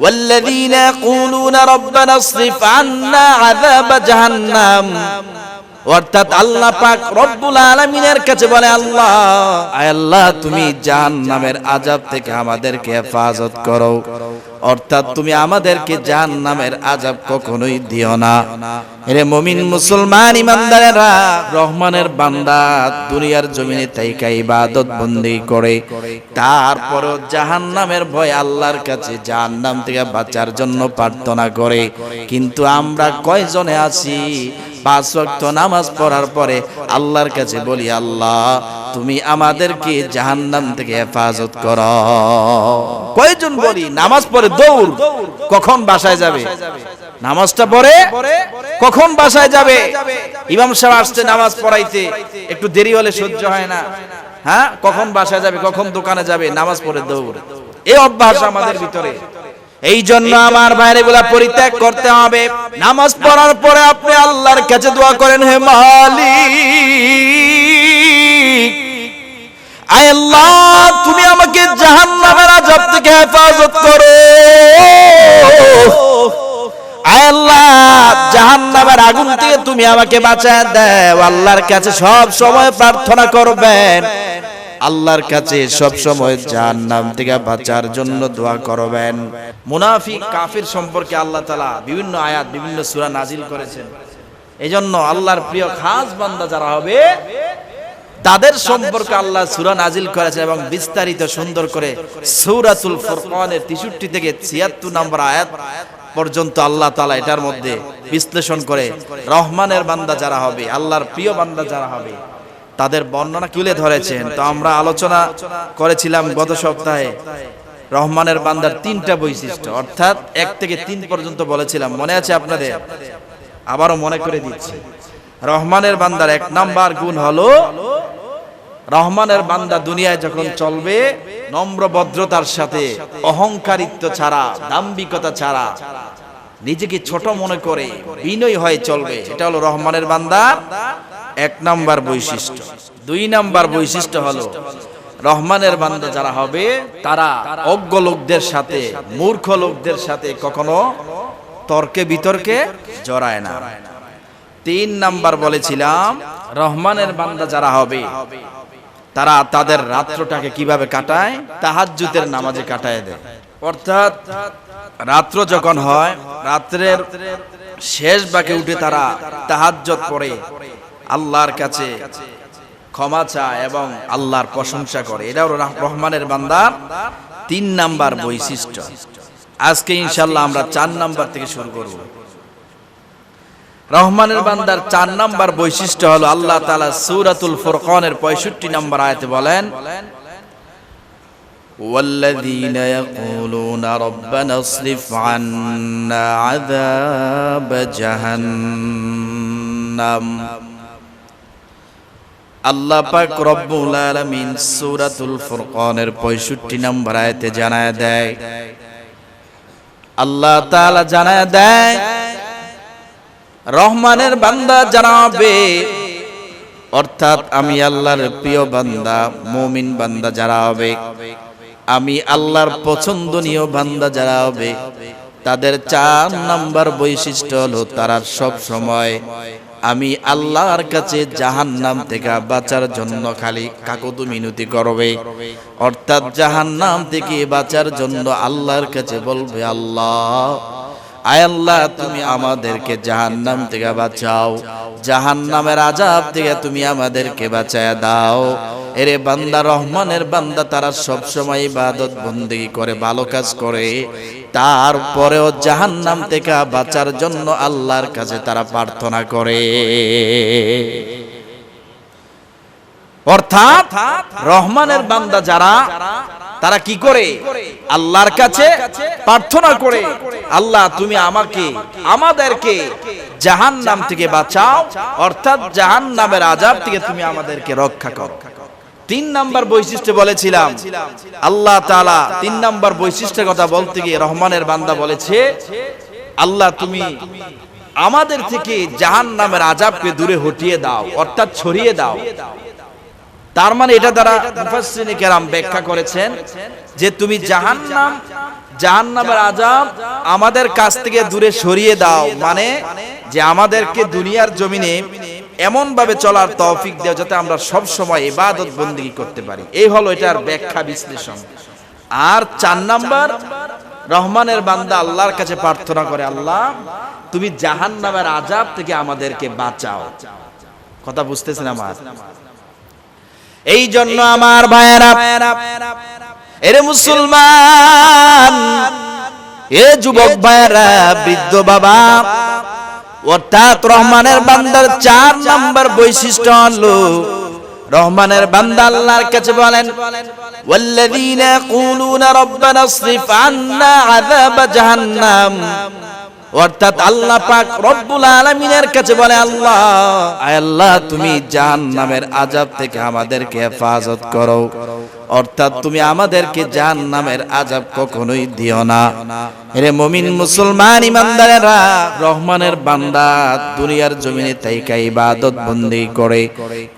ওয়াল্লাযীনা ইয়াকুলুনা রাব্বানা ইসরিফ আন্না আযাব জাহান্নাম, অর্থাৎ আল্লাহ পাক রব্বুল আলামিনের কাছে বলে, আল্লাহ, আয় আল্লাহ, তুমি জাহান্নামের আযাব থেকে আমাদেরকে হেফাজত করো, অর্থাৎ তুমি আমাদেরকে জাহান্নামের আযাব কখনোই দিও না। এরে মুমিন মুসলমান ইমানদারেরা, রহমানের বান্দা দুনিয়ার জমিনে তাইকা ইবাদত বন্দেগী করে, তারপরও জাহান্নামের ভয় আল্লাহর কাছে জাহান্নাম থেকে বাঁচার জন্য প্রার্থনা করে। কিন্তু আমরা কয়জনে আছি 5 ওয়াক্ত নামাজ পড়ার পরে আল্লাহর কাছে বলি, আল্লাহ তুমি আমাদেরকে জাহান্নাম থেকে হেফাজত করো? কয়জন বলি? নামাজ পড়ে দৌড়, কখন বাসায় যাবে? নামাজটা পড়ে কখন বাসায় যাবে? ইমাম সাহেব আসছে নামাজ পড়াইতে, একটু দেরি হলে সহ্য হয় না, হ্যাঁ, কখন বাসায় যাবে, কখন দোকানে যাবে? নামাজ পড়ে দৌড়। এই অভ্যাস আমাদের ভিতরে। এই জন্য আমার ভাইয়েরা পরিত্যাগ করতে হবে। নামাজ পড়ার পরে আপনি আল্লাহর কাছে দোয়া করেন, হে মালিক, আয় আল্লাহ, তুমি আমাকে জাহান্নামের আযাব থেকে হেফাজত করো। আয় আল্লাহ, জাহান্নামের আগুন থেকে তুমি আমাকে বাঁচায় দাও। আল্লাহর কাছে সব সময় প্রার্থনা করবেন, আল্লাহর কাছে সব সময় জাহান্নাম থেকে বাঁচার জন্য দোয়া করবেন। মুনাফিক কাফির সম্পর্কে আল্লাহ তাআলা বিভিন্ন আয়াত, বিভিন্ন সূরা নাজিল করেছেন। এজন্য আল্লাহর প্রিয় খাস বান্দা যারা হবে তাদের সম্পর্কে আল্লাহ সূরা নাজিল করেছেন এবং বিস্তারিত সুন্দর করে সূরাতুল ফুরকানের 63 থেকে 76 নম্বর আয়াত পর্যন্ত আল্লাহ তাআলা এটার মধ্যে বিশ্লেষণ করে রহমানের বান্দা যারা হবে, আল্লাহর প্রিয় বান্দা যারা হবে, তাদের বর্ণনা তুলে ধরেছেন। তো আমরা আলোচনা করেছিলাম গত সপ্তাহে রহমানের বান্দার 3টা বৈশিষ্ট্য, অর্থাৎ 1 থেকে 3 পর্যন্ত বলেছিলাম, মনে আছে আপনাদের? আবারও মনে করে দিচ্ছি। রহমানের বান্দার 1 নাম্বার গুণ হলো, রহমানের বান্দা দুনিয়ায় যখন চলবে নম্র ভদ্রতার সাথে, অহংকারিত্ব ছাড়া, দাম্ভিকতা ছাড়া, নিজেকে ছোট মনে করে বিনয়ী হয়ে চলবে। এটা হলো রহমানের বান্দার 1 নাম্বার বৈশিষ্ট্য। 2 নাম্বার বৈশিষ্ট্য হলো, রহমানের বান্দা যারা হবে তারা অজ্ঞ লোকদের সাথে, মূর্খ লোকদের সাথে কখনো তর্কে বিতর্কে জড়ায় না। 3 নাম্বার বলেছিলাম, রহমানের বান্দা যারা হবে তারা তাদের রাত্রটাকে কিভাবে কাটায়? তাহাজ্জুদের নামাজে কাটায় দেয়। অর্থাৎ রাত্র যখন হয়, রাত্রের শেষ ভাগে উঠে তারা তাহাজ্জুদ পড়ে, আল্লাহর কাছে ক্ষমা চায় এবং আল্লাহর প্রশংসা করে। এটা হলো রহমানের বান্দার 3 নাম্বার বৈশিষ্ট্য। আজকে ইনশাআল্লাহ আমরা 4 নাম্বার থেকে শুরু করব। রহমানের বান্দার 4 নাম্বার বৈশিষ্ট্য হলো, আল্লাহ তাআলা সূরাতুল ফুরকানের 65 নম্বর আয়াতে বলেন, ওয়াল্লাযীনা ইয়াকুলুনা রাব্বানা ইসরিফ আন্না আযাব জাহান্নাম। আল্লাহ পাক রব্বুল আলামিন সূরাতুল ফুরকানের 65 নম্বর আয়াতে জানায় দেয়, আল্লাহ তাআলা জানায় দেয়, রহমানের বান্দা যারা হবে, অর্থাৎ আমি আল্লাহর প্রিয় বান্দা, মুমিন বান্দা যারা হবে, আমি আল্লাহর পছন্দনীয় বান্দা যারা হবে, তাদের 4 নাম্বার বৈশিষ্ট্য হলো, তারা সব সময় আমি আল্লাহর কাছে জাহান্নাম থেকে বাঁচার জন্য খালি কাকুতি মিনতি করবে। অর্থাৎ জাহান্নাম থেকে বাঁচার জন্য আল্লাহর কাছে বলবে, আল্লাহ, আয় আল্লাহ, তুমি আমাদেরকে জাহান্নাম থেকে বাঁচাও, জাহান্নামের আযাব থেকে তুমি আমাদেরকে বাঁচায়া দাও। এরে বান্দা, রহমানের বান্দা তারা সব সময় ইবাদত বন্দেগী করে, ভালো কাজ করে, তারপরেও জাহান্নাম থেকে বাঁচার জন্য আল্লাহর কাছে তারা প্রার্থনা করে। অর্থাৎ রহমানের বান্দা যারা, তারা কি করে? আল্লাহর কাছে প্রার্থনা করে, আল্লাহ তুমি আমাদেরকে জাহান্নাম থেকে বাঁচাও, অর্থাৎ জাহান্নামের আযাব থেকে তুমি আমাদেরকে রক্ষা করো। 3 নাম্বার বৈশিষ্ট্য বলেছিলাম, আল্লাহ তাআলা 3 নাম্বার বৈশিষ্ট্যের কথা বলতে গিয়ে রহমানের বান্দা বলেছে, আল্লাহ তুমি আমাদের থেকে জাহান্নামের আযাবকে দূরে হটিয়ে দাও, অর্থাৎ ছড়িয়ে দাও। তার মানে এটা দ্বারা মুফাসসিরিনে কেরাম ব্যাখ্যা করেছেন যে তুমি জাহান্নাম জাহান্নামের আযাব আমাদের কাছ থেকে দূরে সরিয়ে দাও, মানে যে আমাদেরকে দুনিয়ার জমিনে এমন ভাবে চলার তৌফিক দাও যাতে আমরা সব সময় ইবাদত বন্দেগী করতে পারি। এই হলো এটার ব্যাখ্যা বিশ্লেষণ। আর 4 নাম্বার, রহমানের বান্দা আল্লাহর কাছে প্রার্থনা করে, আল্লাহ তুমি জাহান্নামের আযাব থেকে আমাদেরকে বাঁচাও। কথা বুঝতেছেন আমার? এই জন্য আমার ভাইয়েরা, এরে মুসলমান, এ যুবক ভাইয়েরা, বৃদ্ধ বাবা, অর্থাৎ রহমানের বান্দার 4 নাম্বার বৈশিষ্ট্য হলো, রহমানের বান্দা আল্লাহর কাছে বলেন, ওয়াল্লাযীনা ইয়াকুলুনা রাব্বানা ইসরিফ আন্না আযাব জাহান্নাম, অর্থাৎ আল্লাহ পাক রব্বুল আলামিনের কাছে বলে, আল্লাহ, আয় আল্লাহ তুমি জাহান্নামের আযাব থেকে আমাদেরকে হেফাজত করো, অর্থাৎ তুমি আমাদেরকে জাহান্নামের আযাব কখনোই দিও না। এরে মুমিন মুসলমান ইমানদারেরা, রহমানের বান্দা দুনিয়ার জমিনে তাইকা ইবাদত বন্দেগী করে,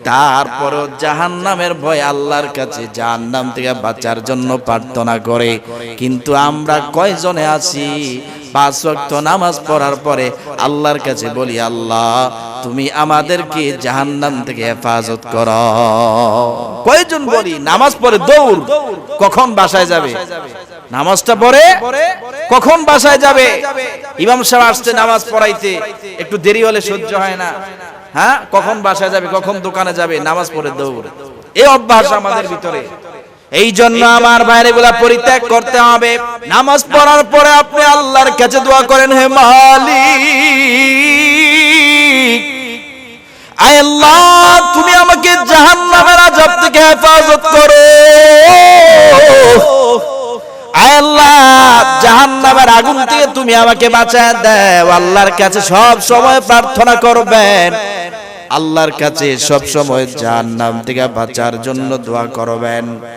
তারপরও জাহান্নামের ভয় আল্লাহর কাছে জাহান্নাম থেকে বাঁচার জন্য প্রার্থনা করে। কিন্তু আমরা কয়জনে আছি 5 ওয়াক্ত নামাজ পড়ার পরে আল্লাহর কাছে বলি, আল্লাহ তুমি আমাদেরকে জাহান্নাম থেকে হেফাজত করো? কয়জন বলি? নামাজ পড়ে দৌড়, কখন বাসায় যাবে? নামাজটা পড়ে কখন বাসায় যাবে? ইমাম সাহেব আসছে নামাজ পড়াইতে, একটু দেরি হলে সহ্য হয় না, হ্যাঁ, কখন বাসায় যাবে, কখন দোকানে যাবে? নামাজ পড়ে দৌড়। এই অভ্যাস আমাদের ভিতরে। এই জন্য আমার ভাইরে গুলা পরিত্যাগ করতে হবে। নামাজ পড়ার পরে আপনি আল্লাহর কাছে দোয়া করেন, হে মালিক, আয় আল্লাহ তুমি আমাকে জাহান্নামের আযাব থেকে হেফাজত করো, আয় আল্লাহ জাহান্নামের আগুন থেকে তুমি আমাকে বাঁচায় দাও। আল্লাহর কাছে সব সময় প্রার্থনা করবেন, আল্লাহর কাছে সব সময় জাহান্নাম থেকে বাঁচার জন্য দোয়া করবেন।